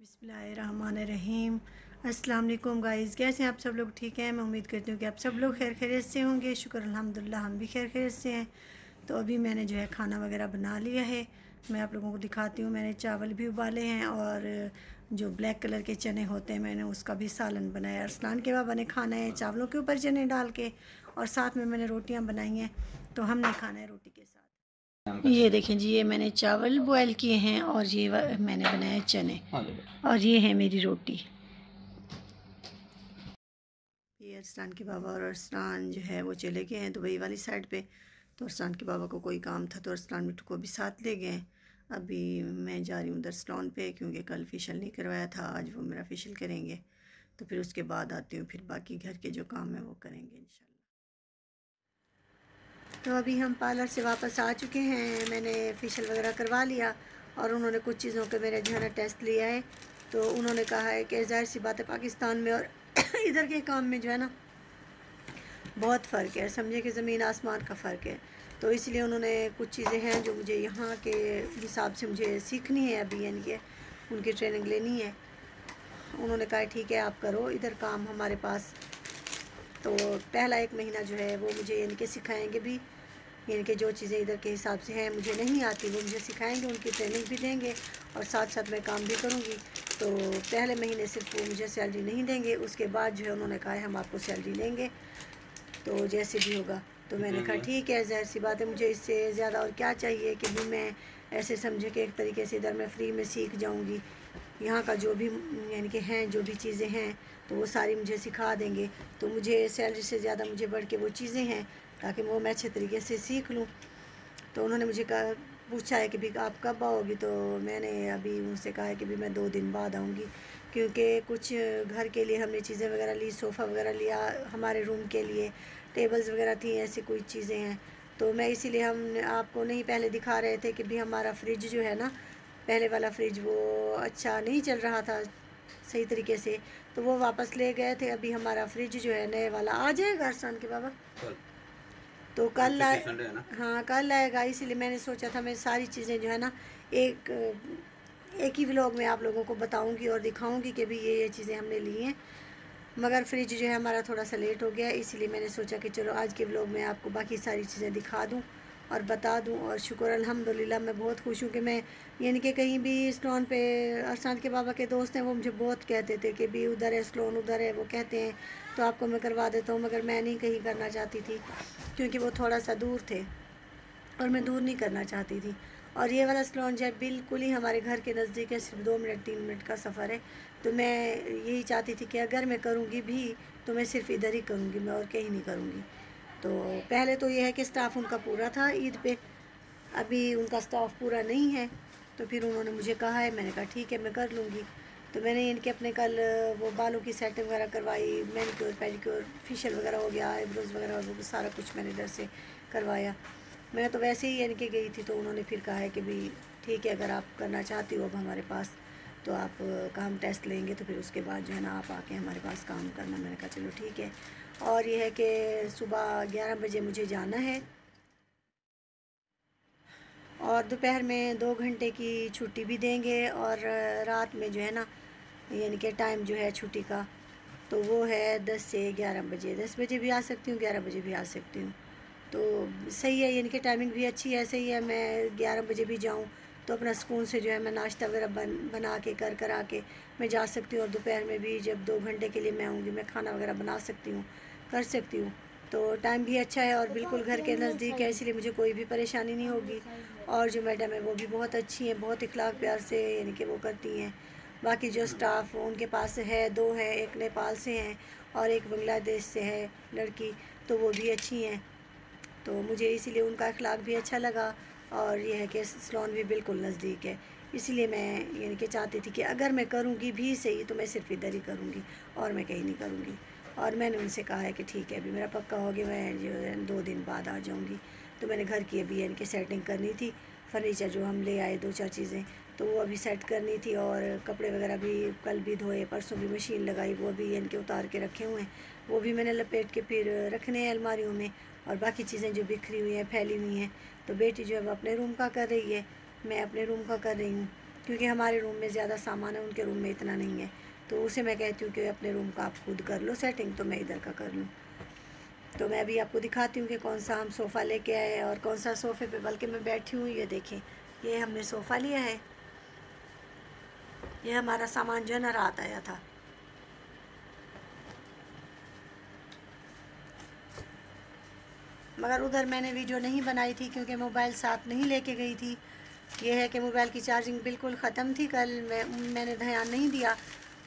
बिस्मिल्लाहिर्रहमानिर्रहीम। अस्सलाम वालेकुम गाइज़, कैसे हैं आप सब लोग? ठीक हैं, मैं उम्मीद करती हूँ कि आप सब लोग खैर खैरियत से होंगे। शुक्र अल्हम्दुलिल्लाह हम भी खैर खैरियत से हैं। तो अभी मैंने जो है खाना वगैरह बना लिया है। मैं आप लोगों को दिखाती हूँ। मैंने चावल भी उबाले हैं और जो ब्लैक कलर के चने होते हैं मैंने उसका भी सालन बनाया। अरसलान के बाबा ने खाना है चावलों के ऊपर चने डाल के, और साथ में मैंने रोटियाँ बनाई हैं, तो हमने खाना है रोटी के साथ। ये देखें जी, ये मैंने चावल बॉयल किए हैं और ये मैंने बनाए चने, और ये है मेरी रोटी। ये अरसलान के बाबा और अरसलान जो है वो चले गए हैं दुबई वाली साइड पे। तो अरसलान के बाबा को कोई काम था तो अरसलान मिट्टू को भी साथ ले गए। अभी मैं जा रही हूँ उधर सलोन पे, क्योंकि कल फेशियल नहीं करवाया था, आज वो मेरा फेशियल करेंगे। तो फिर उसके बाद आती हूँ, फिर बाकी घर के जो काम है वो करेंगे इंशाल्लाह। तो अभी हम पार्लर से वापस आ चुके हैं। मैंने फेशियल वगैरह करवा लिया और उन्होंने कुछ चीज़ों के मेरे जो है ना टेस्ट लिया है। तो उन्होंने कहा है कि ज़ाहिर सी बात है पाकिस्तान में और इधर के काम में जो है ना बहुत फ़र्क है, समझे कि ज़मीन आसमान का फ़र्क है। तो इसलिए उन्होंने कुछ चीज़ें हैं जो मुझे यहाँ के हिसाब से मुझे सीखनी है अभी, यानी कि उनकी ट्रेनिंग लेनी है। उन्होंने कहा ठीक है आप करो इधर काम हमारे पास। तो पहला 1 महीना जो है वो मुझे यानी कि सिखाएँगे भी, यानी कि जो चीज़ें इधर के हिसाब से हैं मुझे नहीं आती वो मुझे सिखाएंगे, उनकी ट्रेनिंग भी देंगे और साथ साथ मैं काम भी करूँगी। तो पहले महीने सिर्फ वो मुझे सैलरी नहीं देंगे, उसके बाद जो है उन्होंने कहा है हम आपको सैलरी देंगे, तो जैसे भी होगा। तो मैंने कहा ठीक है, ज़ाहिर सी बात है मुझे इससे ज़्यादा और क्या चाहिए कि भी मैं ऐसे समझे कि एक तरीके से इधर मैं फ्री में सीख जाऊँगी। यहाँ का जो भी यानी कि हैं जो भी चीज़ें हैं तो वो सारी मुझे सिखा देंगे। तो मुझे सैलरी से ज़्यादा मुझे बढ़ के वो चीज़ें हैं ताकि वो मैं अच्छे तरीके से सीख लूँ। तो उन्होंने मुझे कहा, पूछा है कि भी आप कब आओगी? तो मैंने अभी उनसे कहा है कि भी मैं 2 दिन बाद आऊँगी, क्योंकि कुछ घर के लिए हमने चीज़ें वगैरह ली, सोफ़ा वगैरह लिया, हमारे रूम के लिए टेबल्स वगैरह थी, ऐसी कोई चीज़ें हैं। तो मैं इसीलिए हम आपको नहीं पहले दिखा रहे थे कि भी हमारा फ्रिज जो है ना, पहले वाला फ्रिज वो अच्छा नहीं चल रहा था सही तरीके से, तो वो वापस ले गए थे। अभी हमारा फ्रिज जो है नए वाला आ जाएगा अरसान के बाबा, तो कल आए। हाँ कल आएगा, इसीलिए मैंने सोचा था मैं सारी चीज़ें जो है ना एक एक ही व्लॉग में आप लोगों को बताऊंगी और दिखाऊंगी कि भी ये चीज़ें हमने ली हैं। मगर फ्रिज जो है हमारा थोड़ा सा लेट हो गया, इसीलिए मैंने सोचा कि चलो आज के व्लॉग में आपको बाकी सारी चीज़ें दिखा दूँ और बता दूँ। और शुक्र अल्हम्दुलिल्लाह मैं बहुत खुश हूँ कि मैं यानी कि कहीं भी सलोन पे अरसान के बाबा के दोस्त हैं वो मुझे बहुत कहते थे कि भी उधर है सलोन, उधर है, वो कहते हैं तो आपको मैं करवा देता हूँ, मगर मैं नहीं कहीं करना चाहती थी क्योंकि वो थोड़ा सा दूर थे और मैं दूर नहीं करना चाहती थी। और ये वाला सलोन जो है बिल्कुल ही हमारे घर के नज़दीक है, सिर्फ 2 मिनट 3 मिनट का सफ़र है। तो मैं यही चाहती थी कि अगर मैं करूँगी भी तो मैं सिर्फ इधर ही करूँगी, मैं और कहीं नहीं करूँगी। तो पहले तो ये है कि स्टाफ उनका पूरा था ईद पे, अभी उनका स्टाफ पूरा नहीं है। तो फिर उन्होंने मुझे कहा है, मैंने कहा ठीक है मैं कर लूँगी। तो मैंने इनके अपने कल वो बालों की सेटिंग वगैरह करवाई, मैनिक्योर पेडिक्योर, फेशियल वगैरह हो गया, आईब्रोज़ वगैरह, और वो सारा कुछ मैंने इधर से करवाया। मैं तो वैसे ही यानी कि गई थी, तो उन्होंने फिर कहा है कि भाई ठीक है अगर आप करना चाहती हो अब हमारे पास तो आप काम टेस्ट लेंगे, तो फिर उसके बाद जो है ना आप आके हमारे पास काम करना। मैंने कहा चलो ठीक है। और ये है कि सुबह 11 बजे मुझे जाना है और दोपहर में 2 घंटे की छुट्टी भी देंगे, और रात में जो है ना यानी कि टाइम जो है छुट्टी का तो वो है 10 से 11 बजे। 10 बजे भी आ सकती हूँ, 11 बजे भी आ सकती हूँ, तो सही है, यानी कि टाइमिंग भी अच्छी है, सही है। मैं 11 बजे भी जाऊँ तो अपना सुकून से जो है मैं नाश्ता वगैरह बना के करा के मैं जा सकती हूँ, और दोपहर में भी जब 2 घंटे के लिए मैं आऊँगी मैं खाना वगैरह बना सकती हूँ, कर सकती हूँ। तो टाइम भी अच्छा है और बिल्कुल घर के नज़दीक है, इसलिए मुझे कोई भी परेशानी नहीं होगी। और जो मैडम है वो भी बहुत अच्छी हैं, बहुत इखलाक प्यार से यानी कि वो करती हैं। बाकी जो स्टाफ उनके पास है, 2 है, एक नेपाल से हैं और एक बांग्लादेश से है लड़की, तो वो भी अच्छी हैं। तो मुझे इसीलिए उनका अखलाक भी अच्छा लगा, और ये है कि सलोन भी बिल्कुल नज़दीक है, इसलिए मैं यानी कि चाहती थी कि अगर मैं करूँगी भी सही तो मैं सिर्फ इधर ही करूँगी और मैं कहीं नहीं करूँगी। और मैंने उनसे कहा है कि ठीक है अभी मेरा पक्का हो गया, मैं जो है 2 दिन बाद आ जाऊँगी। तो मैंने घर की अभी यानी कि सेटिंग करनी थी, फर्नीचर जो हम ले आए 2-4 चीज़ें तो वो अभी सेट करनी थी, और कपड़े वगैरह भी कल भी धोए, परसों भी मशीन लगाई, वो भी यानी कि उतार के रखे हुए हैं, वो भी मैंने लपेट के फिर रखने हैं अलमारियों में। और बाकी चीज़ें जो बिखरी हुई हैं फैली हुई हैं, तो बेटी जो है वो अपने रूम का कर रही है, मैं अपने रूम का कर रही हूँ। क्योंकि हमारे रूम में ज़्यादा सामान है, उनके रूम में इतना नहीं है। तो उसे मैं कहती हूँ कि अपने रूम का आप खुद कर लो सेटिंग, तो मैं इधर का कर लूँ। तो मैं अभी आपको दिखाती हूँ कि कौन सा हम सोफ़ा लेके आए और कौन सा सोफ़े पे बल्कि मैं बैठी हूँ। ये देखें, ये हमने सोफ़ा लिया है। ये हमारा सामान जो है ना रात आया था। मगर उधर मैंने वीडियो नहीं बनाई थी क्योंकि मोबाइल साथ नहीं लेके गई थी। ये है कि मोबाइल की चार्जिंग बिल्कुल ख़त्म थी कल, मैंने ध्यान नहीं दिया,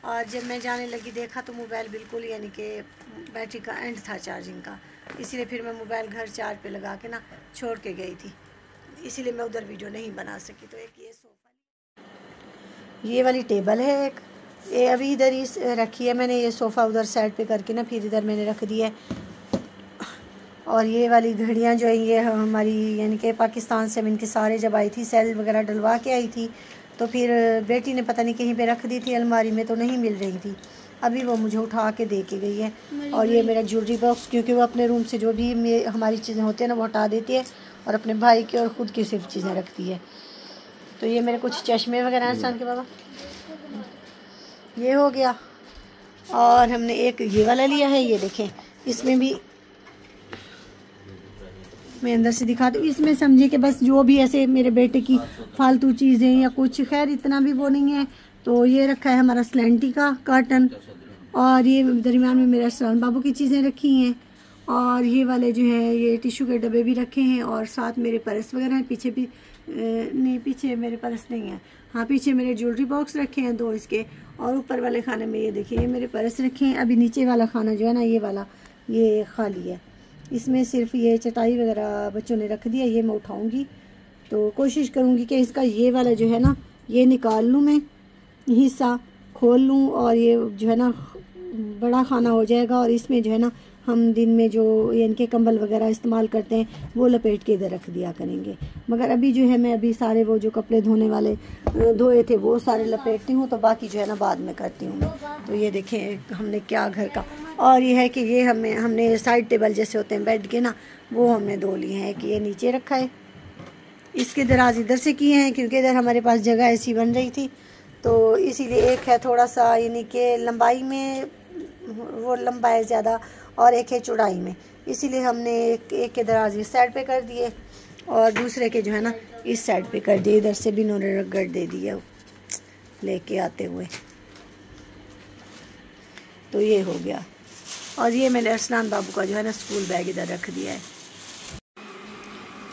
और जब मैं जाने लगी देखा तो मोबाइल बिल्कुल यानी कि बैटरी का एंड था चार्जिंग का। इसलिए फिर मैं मोबाइल घर चार्ज पे लगा के ना छोड़ के गई थी, इसीलिए मैं उधर वीडियो नहीं बना सकी। तो एक ये सोफ़ा, ये वाली टेबल है एक, ये अभी इधर ही रखी है मैंने। ये सोफ़ा उधर साइड पे करके ना फिर इधर मैंने रख दिया है। और ये वाली घड़ियाँ जो है ये हमारी यानी कि पाकिस्तान से मैं इनके सारे जब आई थी सेल वगैरह डलवा के आई थी, तो फिर बेटी ने पता नहीं कहीं पे रख दी थी अलमारी में, तो नहीं मिल रही थी। अभी वो मुझे उठा के दे के गई है। और ये मेरा ज्वेलरी बॉक्स, क्योंकि वो अपने रूम से जो भी हमारी चीज़ें होती हैं ना वो हटा देती है और अपने भाई की और ख़ुद की सिर्फ चीज़ें रखती है। तो ये मेरे कुछ चश्मे वगैरह हैं के बाबा, ये हो गया। और हमने एक ये वाला लिया है, ये देखें, इसमें भी मैं अंदर से दिखा दूँ। इसमें समझिए कि बस जो भी ऐसे मेरे बेटे की फालतू चीज़ें या कुछ, खैर इतना भी वो नहीं है। तो ये रखा है हमारा स्लैंटी का कर्टन, और ये दरमियान में मेरा सलाम बाबू की चीज़ें रखी हैं, और ये वाले जो है ये टिशू के डब्बे भी रखे हैं, और साथ मेरे पर्स वगैरह हैं। पीछे भी नहीं, पीछे मेरे पर्स नहीं है, हाँ पीछे मेरे ज्वेलरी बॉक्स रखे हैं 2 इसके। और ऊपर वाले खाने में ये देखिए ये मेरे पर्स रखे हैं। अभी नीचे वाला खाना जो है ना ये वाला ये खाली है, इसमें सिर्फ ये चटाई वगैरह बच्चों ने रख दिया। ये मैं उठाऊंगी तो कोशिश करूंगी कि इसका ये वाला जो है ना ये निकाल लूँ, मैं हिस्सा खोल लूँ, और ये जो है ना बड़ा खाना हो जाएगा। और इसमें जो है ना हम दिन में जो इनके कंबल वगैरह इस्तेमाल करते हैं वो लपेट के इधर रख दिया करेंगे। मगर अभी जो है मैं अभी सारे वो जो कपड़े धोने वाले धोए थे वो सारे लपेटती हूँ, तो बाकी जो है ना बाद में करती हूँ मैं। तो ये देखें हमने क्या घर का, और ये है कि ये हमने साइड टेबल जैसे होते हैं बेड के ना, वो हमने धो लिए हैं कि ये नीचे रखा है। इसके दराज इधर से किए हैं क्योंकि इधर हमारे पास जगह ऐसी बन रही थी, तो इसीलिए एक है थोड़ा सा यानी कि लंबाई में वो लंबा है ज़्यादा, और एक है चौड़ाई में, इसीलिए हमने एक के दराज इस साइड पे कर दिए और दूसरे के जो है ना इस साइड पे कर दिए। इधर से भी इन्होंने रगड़ दे दिया लेके आते हुए। तो ये हो गया। और ये मैंने अरसलान बाबू का जो है ना स्कूल बैग इधर रख दिया है।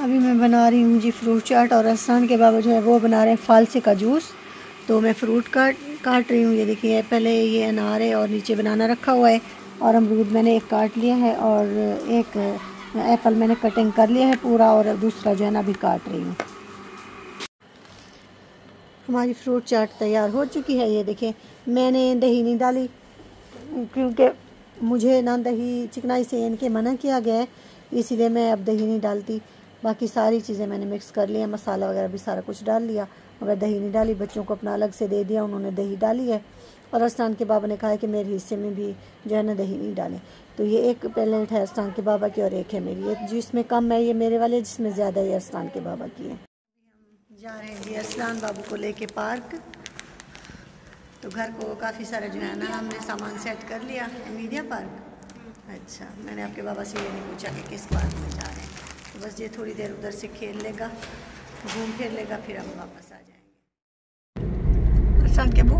अभी मैं बना रही हूँ जी फ्रूट चाट, और अरसलान के बाबू जो है वो बना रहे हैं फालसे का जूस। तो मैं फ्रूट काट रही हूँ। ये देखिए पहले ये अनार है और नीचे बनाना रखा हुआ है, और अमरूद मैंने एक काट लिया है, और एक एप्पल मैंने कटिंग कर लिया है पूरा, और दूसरा जो है ना अभी काट रही हूँ। हमारी फ्रूट चाट तैयार हो चुकी है। ये देखिए मैंने दही नहीं डाली क्योंकि मुझे ना दही चिकनाई से इनके मना किया गया है, इसीलिए मैं अब दही नहीं डालती। बाकी सारी चीज़ें मैंने मिक्स कर लिया, मसाला वगैरह भी सारा कुछ डाल लिया, मगर दही नहीं डाली। बच्चों को अपना अलग से दे दिया, उन्होंने दही डाली है। और अरसलान के बाबा ने कहा है कि मेरे हिस्से में भी जो है ना दही नहीं डालें। तो ये एक प्लेट है अरसलान के बाबा की और एक है मेरी। ये जिसमें कम है ये मेरे वाले, जिसमें ज़्यादा है अरसलान के बाबा की है। हम जा रहे हैं जी अरसलान बाबू को लेके पार्क। तो घर को काफ़ी सारा जो है ना हमने सामान सेट कर लिया। मीडिया पार्क, अच्छा मैंने आपके बाबा से ये नहीं पूछा कि किस पार्क में जा रहे हैं। तो बस ये थोड़ी देर उधर से खेल लेगा, घूम फिर लेगा, फिर हम वापस आ जाएंगे। अरसलान के बू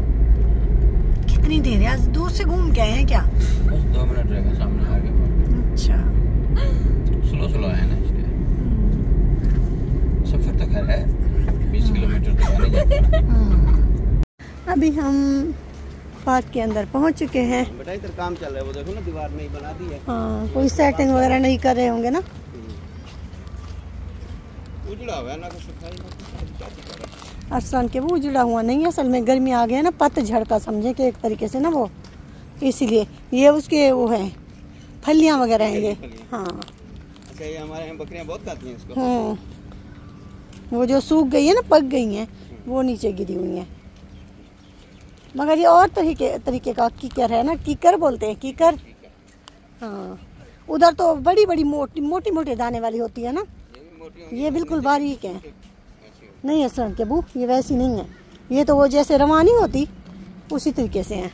कितनी देर है, आज दूर से घूम के आए हैं क्या? बस 2 मिनट रहेगा सामने आगे। अच्छा स्लो आया ना इसलिए। सफर तो खैर है 20 किलोमीटर तो आने जाते। अभी हम पार्क के अंदर पहुंच चुके हैं। बेटा इधर काम चल रहा है, वो देखो ना दीवार में ही बना दी है। हाँ कोई सेटिंग वगैरह नहीं कर रहे होंगे ना। उजड़ा हुआ है ना, सफाई अरसलान के वो उजड़ा हुआ नहीं है, असल में गर्मी आ गया ना, पतझड़ का समझे कि एक तरीके से ना वो, इसीलिए ये उसके वो है फलियां वगैरह हैं ये। हाँ अच्छा ये हमारे यहाँ बकरियां बहुत खाती हैं इसको। हाँ वो जो सूख गई है ना, पक गई हैं, वो नीचे गिरी हुई हैं। मगर ये और तरीके का कीकर है ना, कीकर बोलते हैं, कीकर। हाँ उधर तो बड़ी बड़ी मोटी दाने वाली होती है ना, ये बिल्कुल बारीक है। नहीं अरसलान के बू ये वैसी नहीं है, ये तो वो जैसे रवानी होती उसी तरीके से हैं।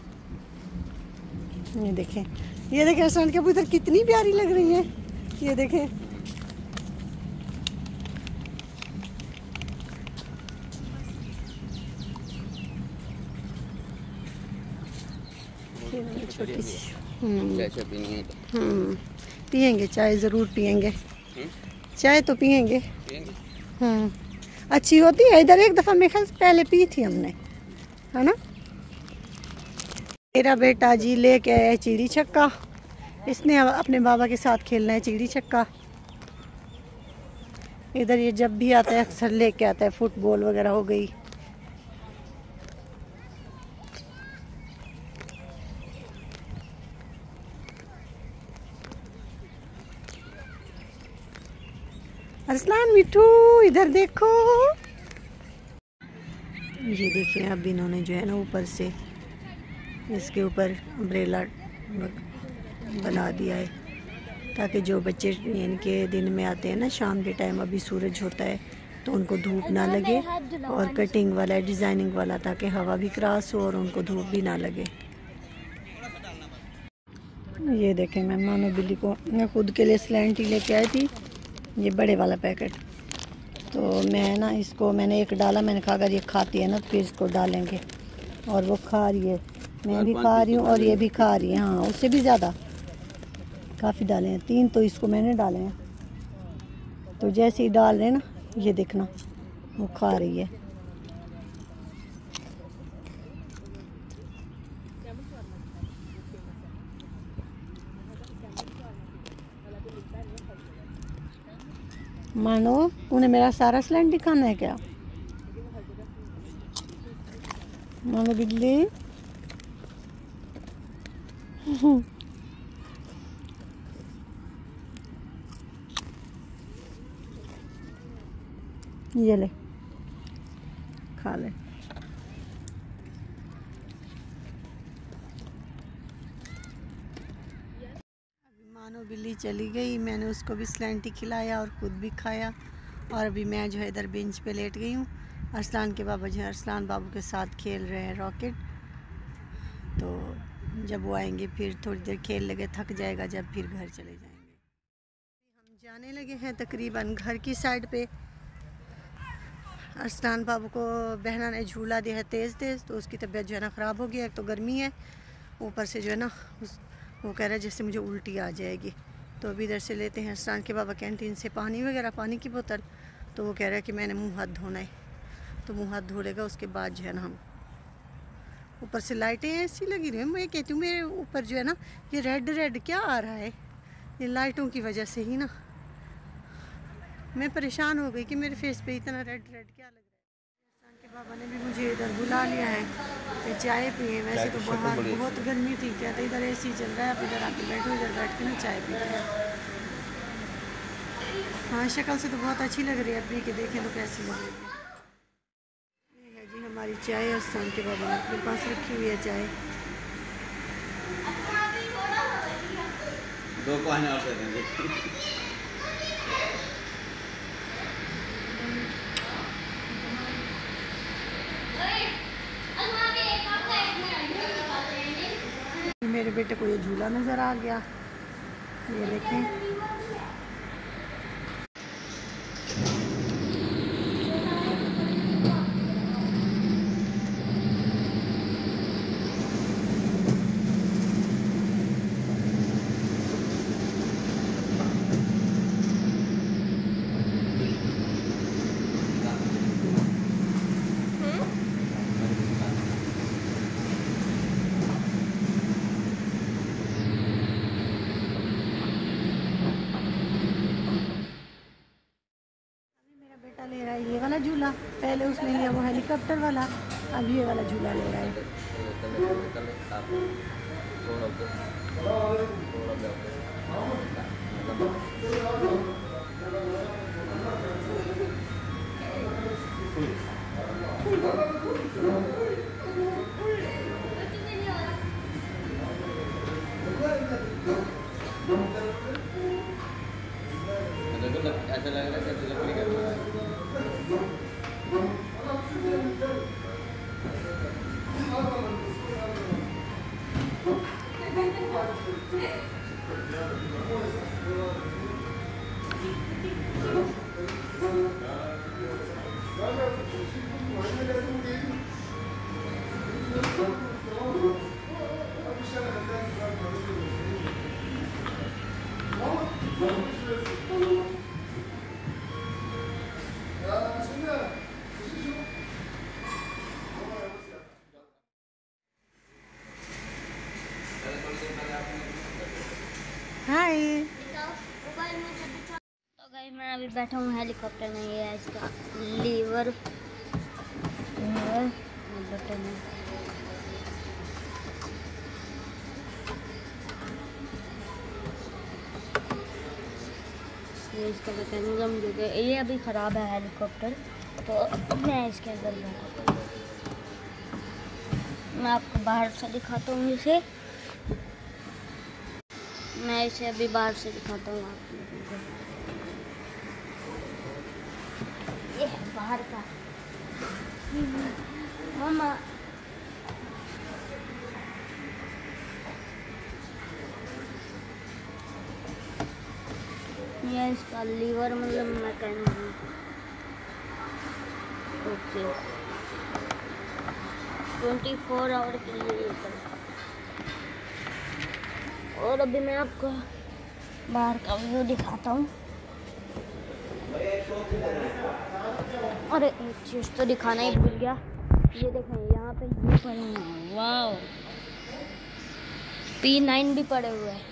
ये देखें, ये देखें रेस्टोरेंट के कबूतर कितनी प्यारी लग रही है। ये देखें, छोटी सी। पियेंगे चाय, ज़रूर पियेंगे चाय, तो पियेंगे। अच्छी होती है इधर, एक दफ़ा मेरे ख्याल से पहले पी थी हमने, है ना। मेरा बेटा जी लेके आया चिड़ी छक्का, इसने अपने बाबा के साथ खेलना है चिड़ी छक्का। इधर ये जब भी आता है अक्सर लेके आता है, फुटबॉल वगैरह हो गई। अरसलान मिठू इधर देखो, ये देखिए अब इन्होंने जो है ना ऊपर से इसके ऊपर अम्ब्रेला बना दिया है, ताकि जो बच्चे इनके दिन में आते हैं ना शाम के टाइम, अभी सूरज होता है तो उनको धूप ना लगे, और कटिंग वाला है, डिज़ाइनिंग वाला, ताकि हवा भी क्रॉस हो और उनको धूप भी ना लगे। ये देखें, मैं मानो बिल्ली को मैं खुद के लिए स्लैंटी लेके आई थी, ये बड़े वाला पैकेट। तो मैं ना इसको मैंने एक डाला, मैंने कहा अगर ये खाती है ना तो फिर इसको डालेंगे, और वो खा रही है, मैं भी खा रही हूँ और ये भी खा रही है। हाँ, उससे भी ज़्यादा काफ़ी डाले हैं, 3 तो इसको मैंने डाले हैं। तो जैसे ही डाल रहे हैं ना, ये देखना वो खा रही है। मानो उन्हें मेरा सारा स्लैंड दिखाना है क्या? मानो बिल्ली ये ले, खा ले। मानो बिल्ली चली गई, मैंने उसको भी स्लैंटी खिलाया और ख़ुद भी खाया, और अभी मैं जो है इधर बेंच पे लेट गई हूँ। अरसलान के बाबा जो है अरसलान बाबू के साथ खेल रहे हैं रॉकेट। तो जब वो आएंगे फिर थोड़ी देर खेल लगे, थक जाएगा जब, फिर घर चले जाएंगे। हम जाने लगे हैं तकरीबन घर की साइड पे। अरसलान बाबू को बहना ने झूला दिया है तेज़ तेज़, तो उसकी तबीयत जो है ना ख़राब हो गई है। एक तो गर्मी है, ऊपर से जो है ना वो कह रहा है जैसे मुझे उल्टी आ जाएगी। तो अभी इधर से लेते हैं अरसलान के बाबा कैंटीन से पानी वगैरह, पानी की बोतल। तो वो कह रहा है कि मैंने मुँह हाथ धोना है, तो मुँह हाथ धो लेगा, उसके बाद जो है ना हम ऊपर से लाइटें ऐसी लगी हुई हैं। मैं कहती हूँ मेरे ऊपर जो है ना ये रेड रेड क्या आ रहा है, ये लाइटों की वजह से ही ना मैं परेशान हो गई कि मेरे फेस पे इतना रेड रेड क्या लग रहा है। अरसलान के बाबा ने भी मुझे इधर बुला लिया है कि चाय पिए। वैसे तो बाहर बहुत गर्मी थी, क्या था इधर AC चल रहा है, आप इधर आके बैठो, इधर बैठ के ना चाय पीते हैं। हाँ, शक्ल से तो बहुत अच्छी लग रही है, पी के देखें तो कैसी लग रही है। ये है जी हमारी चाय, अरसलान के बाबा ने अपने पास रखी हुई है चाय। दो पानी और दे देंगे। मेरे बेटे को ये झूला नज़र आ गया, ये देखें। ले रहा है ये वाला झूला, पहले उसने लिया वो हेलीकॉप्टर वाला, अब ये वाला झूला ले रहा है। ऐसा लग रहा है जैसे लकड़ी का हाय। तो गाइस मैं अभी बैठा हूँ हेलीकॉप्टर में। ये है इसका लीवर बटन है। ये इसका मैकेनिज्म जो है, ये अभी ख़राब है हेलीकॉप्टर, तो मैं इसके अंदर बैठा। मैं आपको बाहर से दिखाता हूँ इसे। मैं इसे अभी बाहर से दिखाता हूँ आप लोगों को। ये है बाहर का। मामा ये इसका लीवर मतलब मैकेनिज्म। ओके 24 आवर के लिए। और अभी मैं आपको बाहर का व्यू दिखाता हूँ। अरे एक चीज़ तो दिखाना ही भूल गया। ये देखें यहाँ पे ये पड़े हुए हैं। वाह, P9 भी पड़े हुए हैं।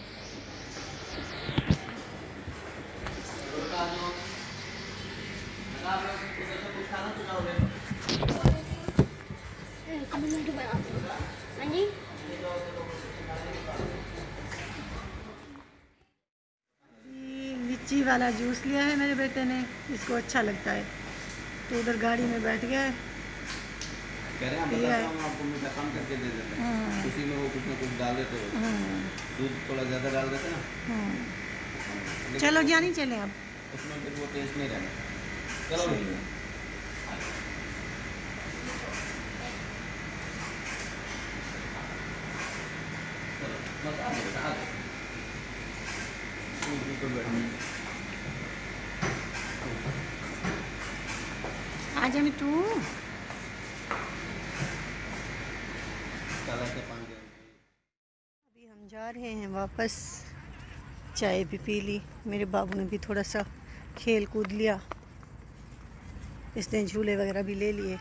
हाँ जी, लीची वाला जूस लिया है मेरे बेटे ने, इसको अच्छा लगता है तो उधर गाड़ी में बैठ गया है। कह रहे हैं हम आपको मीठा कम करके दे देते हैं, उसी में वो कुछ ना कुछ डाल देते हो, दूध थोड़ा ज़्यादा डाल देते ना। चलो जानी चले आप, उसमें फिर वो टेस्ट नहीं रहना। चलो आज हम टू अभी हम जा रहे हैं वापस। चाय भी पी ली, मेरे बाबू ने भी थोड़ा सा खेल कूद लिया, इसने झूले वगैरह भी ले लिए।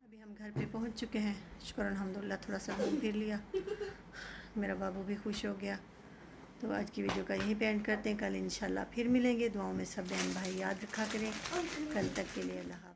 अभी हम घर पे पहुंच चुके हैं, शुक्र अल्हम्दुलिल्लाह। थोड़ा सा घूम फिर लिया, मेरा बाबू भी खुश हो गया। तो आज की वीडियो का यहीं पे एंड करते हैं। कल इंशाल्लाह फिर मिलेंगे। दुआओं में सब बहन भाई याद रखा करें। कल तक के लिए अल्लाह हाफ़िज़।